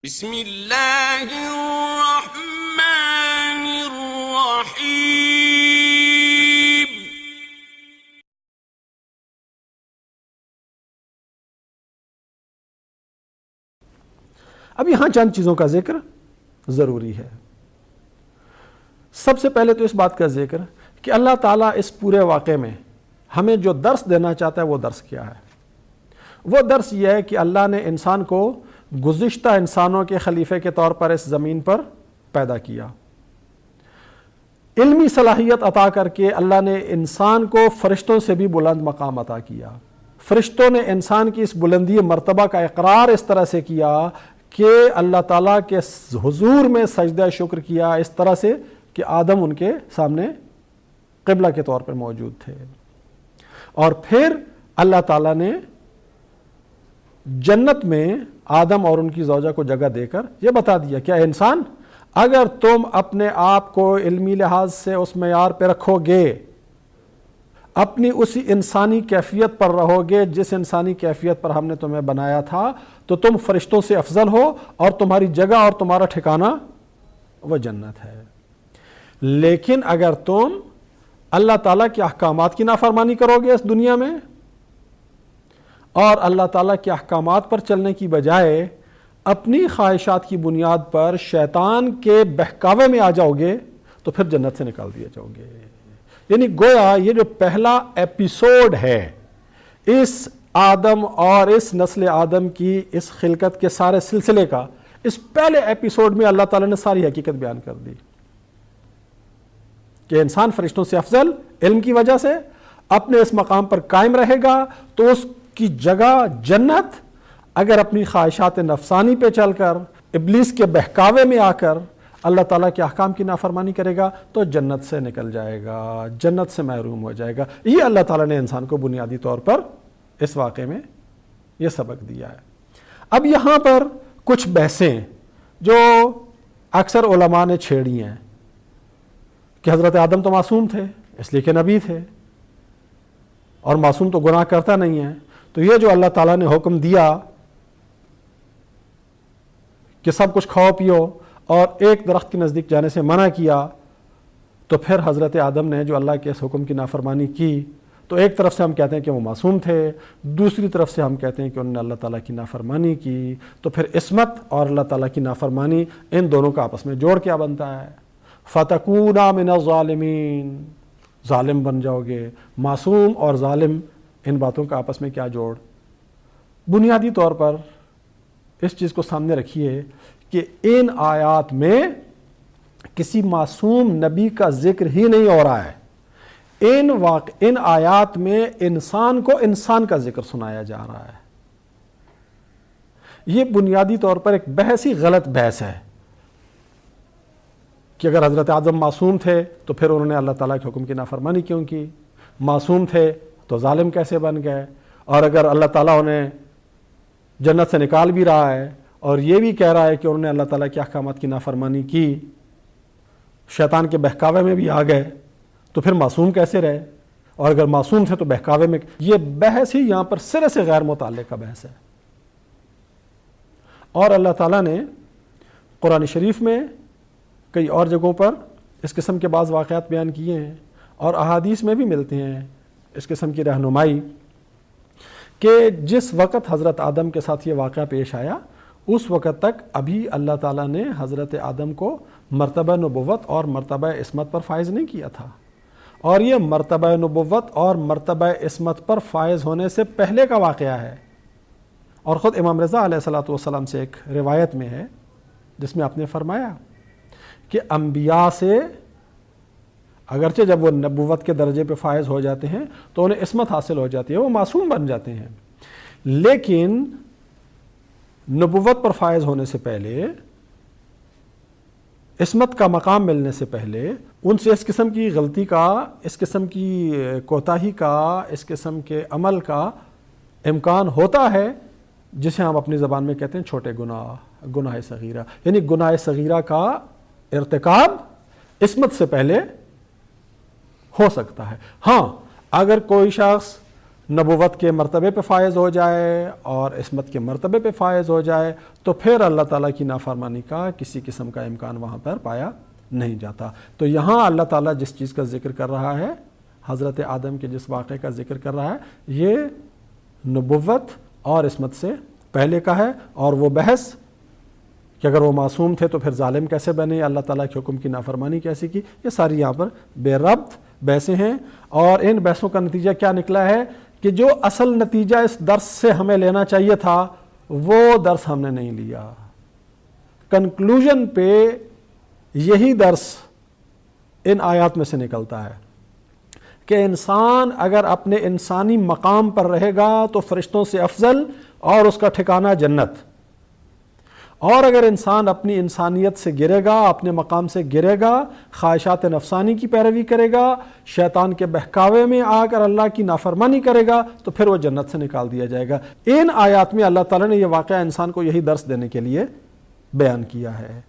بسم اللہ الرحمن الرحیم۔ اب یہاں چند چیزوں کا ذکر ضروری ہے۔ سب سے پہلے تو اس بات کا ذکر کہ اللہ تعالیٰ اس پورے واقعے میں ہمیں جو درس دینا چاہتا ہے وہ درس کیا ہے؟ وہ درس یہ ہے کہ اللہ نے انسان کو گزشتہ انسانوں کے خلیفے کے طور پر اس زمین پر پیدا کیا، علمی صلاحیت عطا کر کے اللہ نے انسان کو فرشتوں سے بھی بلند مقام عطا کیا۔ فرشتوں نے انسان کی اس بلندی مرتبہ کا اقرار اس طرح سے کیا کہ اللہ تعالیٰ کے حضور میں سجدہ شکر کیا، اس طرح سے کہ آدم ان کے سامنے قبلہ کے طور پر موجود تھے۔ اور پھر اللہ تعالیٰ نے جنت میں آدم اور ان کی زوجہ کو جگہ دے کر یہ بتا دیا کہ انسان، اگر تم اپنے آپ کو علمی لحاظ سے اس معیار پہ رکھو گے، اپنی اسی انسانی کیفیت پر رہو گے جس انسانی کیفیت پر ہم نے تمہیں بنایا تھا، تو تم فرشتوں سے افضل ہو اور تمہاری جگہ اور تمہارا ٹھکانہ وہ جنت ہے۔ لیکن اگر تم اللہ تعالیٰ کے احکامات کی نافرمانی کرو گے اس دنیا میں، اور اللہ تعالیٰ کے احکامات پر چلنے کی بجائے اپنی خواہشات کی بنیاد پر شیطان کے بہکاوے میں آ جاؤ گے، تو پھر جنت سے نکال دیے جاؤ گے۔ یعنی گویا یہ جو پہلا ایپیسوڈ ہے اس آدم اور اس نسل آدم کی اس خلقت کے سارے سلسلے کا، اس پہلے ایپیسوڈ میں اللہ تعالیٰ نے ساری حقیقت بیان کر دی کہ انسان فرشتوں سے افضل علم کی وجہ سے اپنے اس مقام پر قائم رہے گا تو اس کی جگہ جنت، اگر اپنی خواہشات نفسانی پہ چل کر ابلیس کے بہکاوے میں آ کر اللہ تعالیٰ کے احکام کی نافرمانی کرے گا تو جنت سے نکل جائے گا، جنت سے محروم ہو جائے گا۔ یہ اللہ تعالیٰ نے انسان کو بنیادی طور پر اس واقعے میں یہ سبق دیا ہے۔ اب یہاں پر کچھ بحثیں جو اکثر علماء نے چھیڑی ہیں کہ حضرت آدم تو معصوم تھے اس لیے کہ نبی تھے، اور معصوم تو گناہ کرتا نہیں ہے، تو یہ جو اللہ تعالیٰ نے حکم دیا کہ سب کچھ کھاؤ پیو اور ایک درخت کے نزدیک جانے سے منع کیا، تو پھر حضرت آدم نے جو اللہ کے اس حکم کی نافرمانی کی، تو ایک طرف سے ہم کہتے ہیں کہ وہ معصوم تھے، دوسری طرف سے ہم کہتے ہیں کہ انہوں نے اللہ تعالیٰ کی نافرمانی کی، تو پھر عصمت اور اللہ تعالیٰ کی نافرمانی ان دونوں کا آپس میں جوڑ کیا بنتا ہے؟ فَتَكُونَا مِنَ الظَّالِمِينَ، ظالم بن جاؤ گے۔ معصوم اور ظالم، ان باتوں کا آپس میں کیا جوڑ؟ بنیادی طور پر اس چیز کو سامنے رکھیے کہ ان آیات میں کسی معصوم نبی کا ذکر ہی نہیں ہو رہا ہے، ان آیات میں انسان کو انسان کا ذکر سنایا جا رہا ہے۔ یہ بنیادی طور پر ایک بحث ہی غلط بحث ہے کہ اگر حضرت آدم معصوم تھے تو پھر انہوں نے اللہ تعالیٰ کے حکم کی نافرمانی کیوں کی؟ معصوم تھے تو ظالم کیسے بن گئے؟ اور اگر اللہ تعالیٰ انہیں جنت سے نکال بھی رہا ہے اور یہ بھی کہہ رہا ہے کہ انہوں نے اللہ تعالیٰ کے احکامات کی نافرمانی کی، شیطان کے بہکاوے میں بھی آ گئے، تو پھر معصوم کیسے رہے؟ اور اگر معصوم تھے تو بہکاوے میں، یہ بحث ہی یہاں پر سرے سے غیر متعلق کا بحث ہے۔ اور اللہ تعالیٰ نے قرآن شریف میں کئی اور جگہوں پر اس قسم کے بعض واقعات بیان کیے ہیں، اور احادیث میں بھی ملتے ہیں اس قسم کی رہنمائی کہ جس وقت حضرت آدم کے ساتھ یہ واقعہ پیش آیا، اس وقت تک ابھی اللہ تعالیٰ نے حضرت آدم کو مرتبہ نبوت اور مرتبہ عصمت پر فائز نہیں کیا تھا، اور یہ مرتبہ نبوت اور مرتبہ عصمت پر فائز ہونے سے پہلے کا واقعہ ہے۔ اور خود امام رضا علیہ السلام سے ایک روایت میں ہے جس میں آپ نے فرمایا کہ انبیاء سے اگرچہ جب وہ نبوت کے درجے پہ فائز ہو جاتے ہیں تو انہیں عصمت حاصل ہو جاتی ہے، وہ معصوم بن جاتے ہیں، لیکن نبوت پر فائز ہونے سے پہلے، عصمت کا مقام ملنے سے پہلے ان سے اس قسم کی غلطی کا، اس قسم کی کوتاہی کا، اس قسم کے عمل کا امکان ہوتا ہے جسے ہم اپنی زبان میں کہتے ہیں چھوٹے گناہ، گناہ صغیرہ۔ یعنی گناہ صغیرہ کا ارتکاب عصمت سے پہلے ہو سکتا ہے۔ ہاں، اگر کوئی شخص نبوت کے مرتبے پہ فائز ہو جائے اور عصمت کے مرتبے پہ فائز ہو جائے تو پھر اللہ تعالیٰ کی نافرمانی کا کسی قسم کا امکان وہاں پر پایا نہیں جاتا۔ تو یہاں اللہ تعالیٰ جس چیز کا ذکر کر رہا ہے، حضرت آدم کے جس واقعے کا ذکر کر رہا ہے، یہ نبوت اور عصمت سے پہلے کا ہے، اور وہ بحث کہ اگر وہ معصوم تھے تو پھر ظالم کیسے بنے، اللہ تعالیٰ کے حکم کی نافرمانی کیسے کی، یہ ساری یہاں پر بے ربط بحثیں ہیں۔ اور ان بحثوں کا نتیجہ کیا نکلا ہے کہ جو اصل نتیجہ اس درس سے ہمیں لینا چاہیے تھا وہ درس ہم نے نہیں لیا۔ کنکلوژن پہ یہی درس ان آیات میں سے نکلتا ہے کہ انسان اگر اپنے انسانی مقام پر رہے گا تو فرشتوں سے افضل اور اس کا ٹھکانہ جنت، اور اگر انسان اپنی انسانیت سے گرے گا، اپنے مقام سے گرے گا، خواہشات نفسانی کی پیروی کرے گا، شیطان کے بہکاوے میں آ کر اللہ کی نافرمانی کرے گا تو پھر وہ جنت سے نکال دیا جائے گا۔ ان آیات میں اللہ تعالیٰ نے یہ واقعہ انسان کو یہی درس دینے کے لیے بیان کیا ہے۔